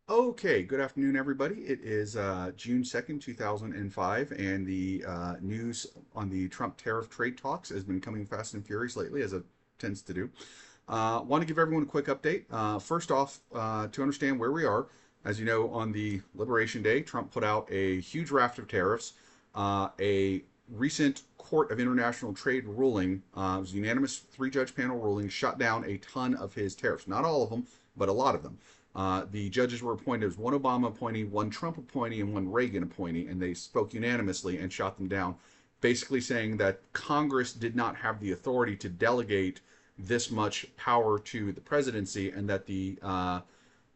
Okay, good afternoon, everybody. It is June 2nd, 2005, and the news on the Trump tariff trade talks has been coming fast and furious lately, as it tends to do. Want to give everyone a quick update. First off, to understand where we are, as you know, on the Liberation Day, Trump put out a huge raft of tariffs. A recent Court of International Trade ruling, it was a unanimous three-judge panel ruling, shut down a ton of his tariffs. Not all of them, but a lot of them. The judges were appointed as one Obama appointee, one Trump appointee, and one Reagan appointee, and they spoke unanimously and shot them down, basically saying that Congress did not have the authority to delegate this much power to the presidency, and that the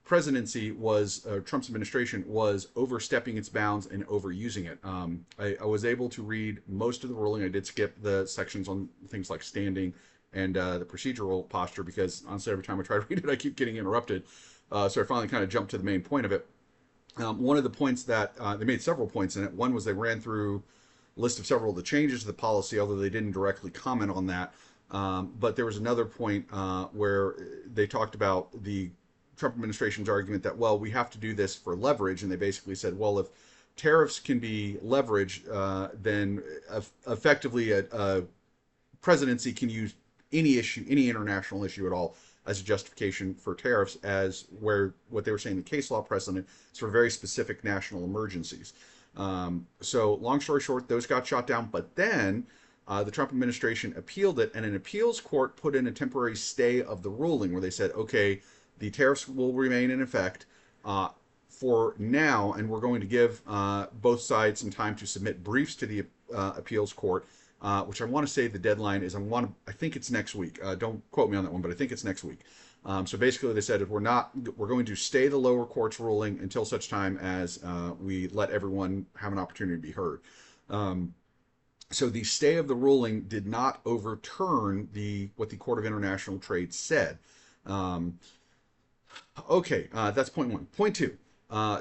presidency was Trump's administration was overstepping its bounds and overusing it. I was able to read most of the ruling. I did skip the sections on things like standing and the procedural posture because honestly, every time I try to read it, I keep getting interrupted. So I finally kind of jumped to the main point of it. One of the points that they made several points in it. One was they ran through a list of several of the changes to the policy, although they didn't directly comment on that. But there was another point where they talked about the Trump administration's argument that, well, we have to do this for leverage. And they basically said, well, if tariffs can be leverage, then effectively a presidency can use any issue, any international issue at all, as a justification for tariffs, as where what they were saying the case law precedent is for very specific national emergencies. So long story short, those got shot down. But then the Trump administration appealed it, and an appeals court put in a temporary stay of the ruling where they said, okay, the tariffs will remain in effect for now, and we're going to give both sides some time to submit briefs to the appeals court, which I want to say the deadline is I think it's next week. Don't quote me on that one, but I think it's next week. So basically, they said if we're going to stay the lower court's ruling until such time as we let everyone have an opportunity to be heard. So the stay of the ruling did not overturn what the Court of International Trade said. Um, Okay, that's point one. Point two.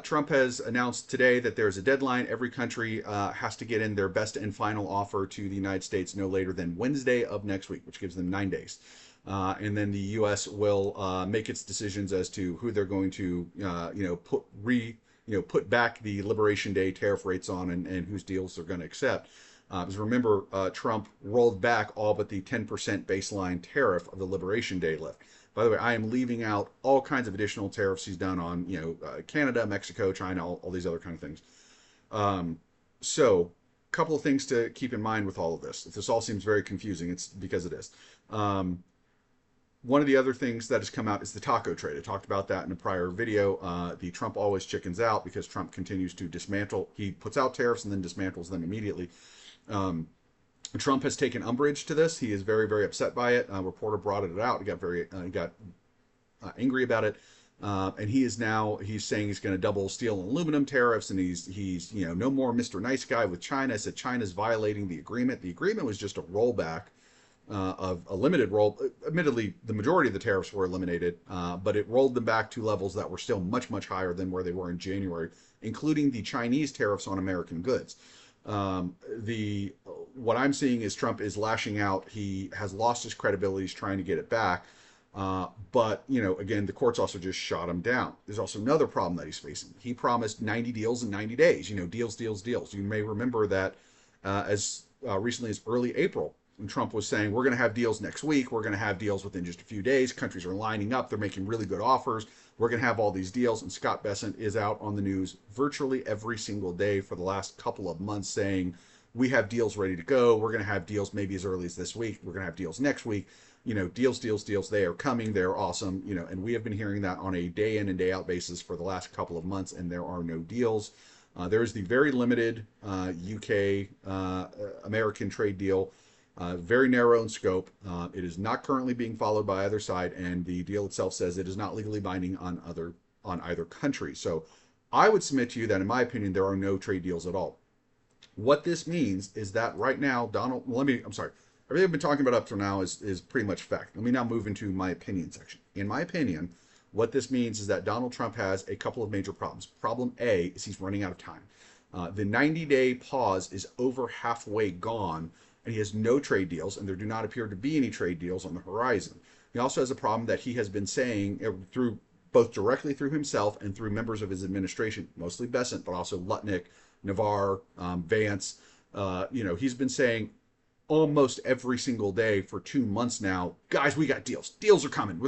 Trump has announced today that there's a deadline. Every country has to get in their best and final offer to the United States no later than Wednesday of next week, which gives them 9 days. And then the U.S. will make its decisions as to who they're going to, put back the Liberation Day tariff rates on, and whose deals they're going to accept. Because remember, Trump rolled back all but the 10% baseline tariff of the Liberation Day lift. By the way, I am leaving out all kinds of additional tariffs he's done on, Canada, Mexico, China, all these other kind of things. So, a couple of things to keep in mind with all of this. If this all seems very confusing, it's because it is. One of the other things that has come out is the taco trade. I talked about that in a prior video. The Trump always chickens out because Trump continues to dismantle. He puts out tariffs and then dismantles them immediately. Um, Trump has taken umbrage to this. He is very, very upset by it. A reporter brought it out. He got angry about it, and he's saying he's going to double steel and aluminum tariffs, and he's no more Mr. Nice Guy with China. Said China's violating the agreement. The agreement was just a rollback of a limited roll. Admittedly, the majority of the tariffs were eliminated, but it rolled them back to levels that were still much, much higher than where they were in January, including the Chinese tariffs on American goods. The What I'm seeing is Trump is lashing out. He has lost his credibility. He's trying to get it back. But again, the courts also just shot him down. There's also another problem that he's facing. He promised 90 deals in 90 days. Deals, deals, deals. You may remember that as recently as early April, when Trump was saying, we're going to have deals next week. We're going to have deals within just a few days. Countries are lining up. They're making really good offers. We're going to have all these deals. And Scott Bessent is out on the news virtually every single day for the last couple of months saying, we have deals ready to go. We're going to have deals maybe as early as this week. We're going to have deals next week. Deals, deals, deals. They are coming. They're awesome. And we have been hearing that on a day in and day out basis for the last couple of months, and there are no deals. There is the very limited UK American trade deal, very narrow in scope. It is not currently being followed by either side, and the deal itself says it is not legally binding on either country. So I would submit to you that, in my opinion, there are no trade deals at all. What this means is that right now, I'm sorry, everything I've been talking about up to now is pretty much fact. Let me now move into my opinion section. In my opinion, what this means is that Donald Trump has a couple of major problems. Problem A is he's running out of time. The 90-day pause is over halfway gone, and he has no trade deals, and there do not appear to be any trade deals on the horizon. He also has a problem that he has been saying through both directly through himself and through members of his administration, mostly Bessent, but also Lutnick, Navarre, Vance. He's been saying almost every single day for 2 months now, guys, we got deals. Deals are coming.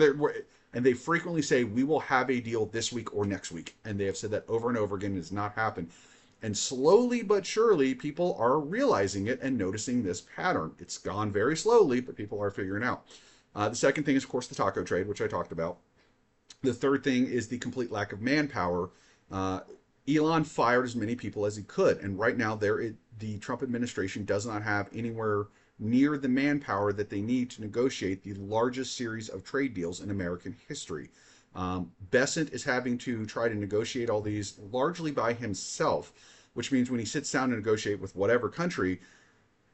And they frequently say, we will have a deal this week or next week. And they have said that over and over again. It has not happened. And slowly but surely, people are realizing it and noticing this pattern. It's gone very slowly, but people are figuring out. The second thing is, of course, the taco trade, which I talked about. The third thing is the complete lack of manpower. Elon fired as many people as he could. And right now, the Trump administration does not have anywhere near the manpower that they need to negotiate the largest series of trade deals in American history. Bessent is having to try to negotiate all these largely by himself, which means when he sits down to negotiate with whatever country,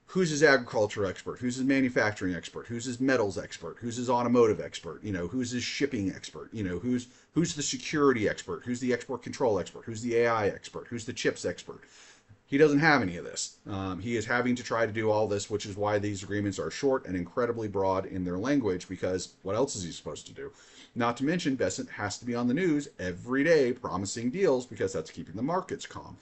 who's his agriculture expert, who's his manufacturing expert, who's his metals expert, who's his automotive expert, who's his shipping expert, who's the security expert, who's the export control expert, who's the AI expert, who's the chips expert. He doesn't have any of this. He is having to try to do all this, which is why these agreements are short and incredibly broad in their language, because what else is he supposed to do? Not to mention, Bessent has to be on the news every day promising deals because that's keeping the markets calm.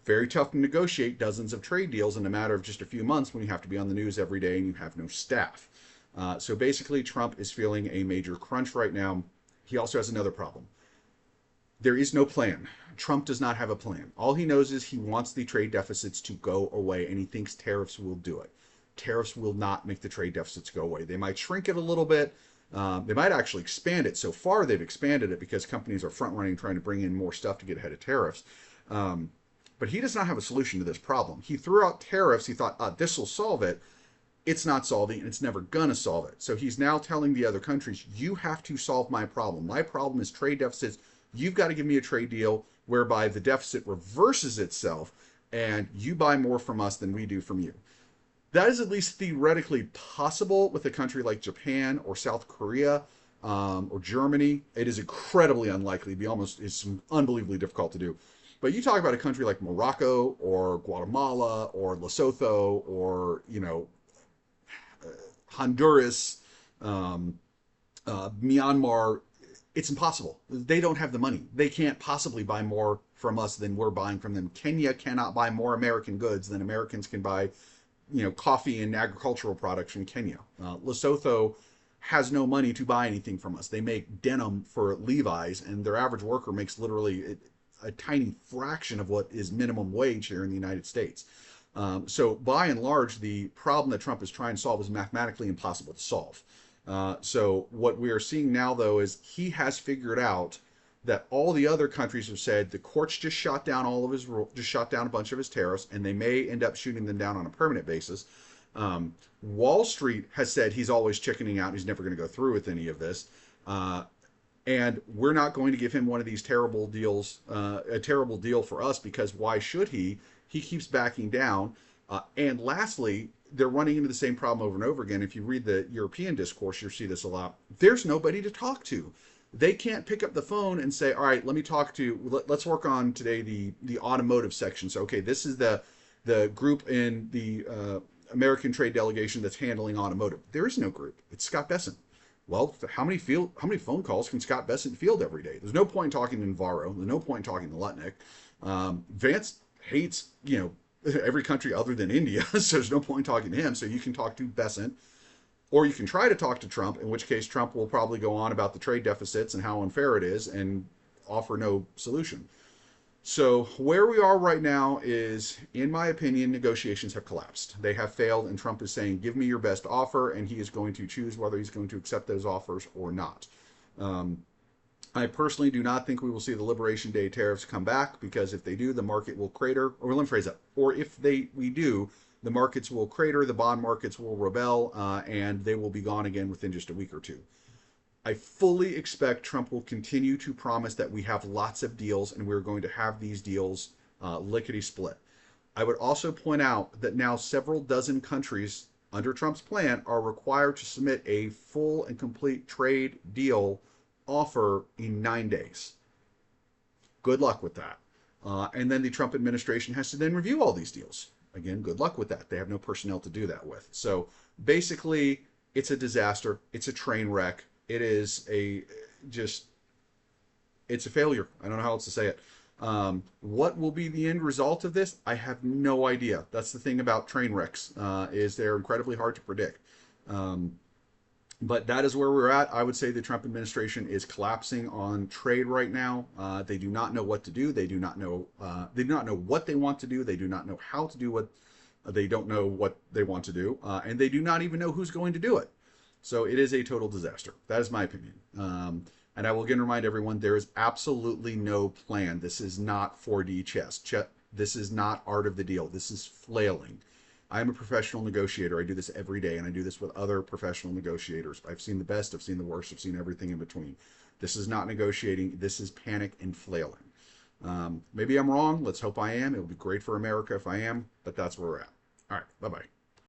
Very tough to negotiate dozens of trade deals in a matter of just a few months when you have to be on the news every day and you have no staff. So basically, Trump is feeling a major crunch right now. He also has another problem. There is no plan. Trump does not have a plan. All he knows is he wants the trade deficits to go away, and he thinks tariffs will do it. Tariffs will not make the trade deficits go away. They might shrink it a little bit. They might actually expand it. So far, they've expanded it because companies are front running, trying to bring in more stuff to get ahead of tariffs. But he does not have a solution to this problem. He threw out tariffs. He thought, this will solve it. It's not solving, and it's never going to solve it. So he's now telling the other countries, you have to solve my problem. My problem is trade deficits. You've got to give me a trade deal whereby the deficit reverses itself and you buy more from us than we do from you. That is at least theoretically possible with a country like Japan or South Korea or Germany. It is incredibly unlikely. It's unbelievably difficult to do. But you talk about a country like Morocco or Guatemala or Lesotho or, Honduras, Myanmar. It's impossible. They don't have the money. They can't possibly buy more from us than we're buying from them. Kenya cannot buy more American goods than Americans can buy, coffee and agricultural products from Kenya. Lesotho has no money to buy anything from us. They make denim for Levi's, and their average worker makes literally a tiny fraction of what is minimum wage here in the United States. So by and large, the problem that Trump is trying to solve is mathematically impossible to solve. So what we are seeing now, though, is he has figured out that all the other countries have said the courts just shot down a bunch of his tariffs, and they may end up shooting them down on a permanent basis. Wall Street has said he's always chickening out. He's never going to go through with any of this. And we're not going to give him one of these terrible deals, a terrible deal for us, because why should he? He keeps backing down. And lastly, they're running into the same problem over and over again. If you read the European discourse, you'll see this a lot. There's nobody to talk to. They can't pick up the phone and say, all right, let's work on today the automotive section. So, okay, this is the group in the American trade delegation that's handling automotive. There is no group. It's Scott Bessent. Well, how many phone calls can Scott Bessent field every day? There's no point talking to Navarro. There's no point talking to Lutnick. Vance hates, every country other than India, so there's no point talking to him. So you can talk to Bessent, or you can try to talk to Trump, in which case Trump will probably go on about the trade deficits and how unfair it is and offer no solution. So where we are right now is, in my opinion, negotiations have collapsed. They have failed, and Trump is saying, give me your best offer, and he is going to choose whether he's going to accept those offers or not. I personally do not think we will see the Liberation Day tariffs come back, because if they do, the market will crater. Or let me phrase that. Or if we do, the markets will crater, the bond markets will rebel, and they will be gone again within just a week or two. I fully expect Trump will continue to promise that we have lots of deals, and we're going to have these deals lickety-split. I would also point out that now several dozen countries under Trump's plan are required to submit a full and complete trade deal offer in 9 days. Good luck with that. And then the Trump administration has to then review all these deals. Again, good luck with that. They have no personnel to do that with. So basically, it's a disaster. It's a train wreck. It is It's a failure. I don't know how else to say it. What will be the end result of this? I have no idea. That's the thing about train wrecks, is they're incredibly hard to predict. Um, but that is where we're at. I would say the Trump administration is collapsing on trade right now. They do not know what to do. They do not know. They do not know what they want to do. They do not know how to do what. They don't know what they want to do, and they do not even know who's going to do it. So it is a total disaster. That is my opinion. And I will again remind everyone there is absolutely no plan. This is not 4D chess. This is not art of the deal. This is flailing. I'm a professional negotiator. I do this every day, and I do this with other professional negotiators. I've seen the best, I've seen the worst, I've seen everything in between. This is not negotiating. This is panic and flailing. Maybe I'm wrong. Let's hope I am. It will be great for America if I am, but that's where we're at. All right. Bye-bye.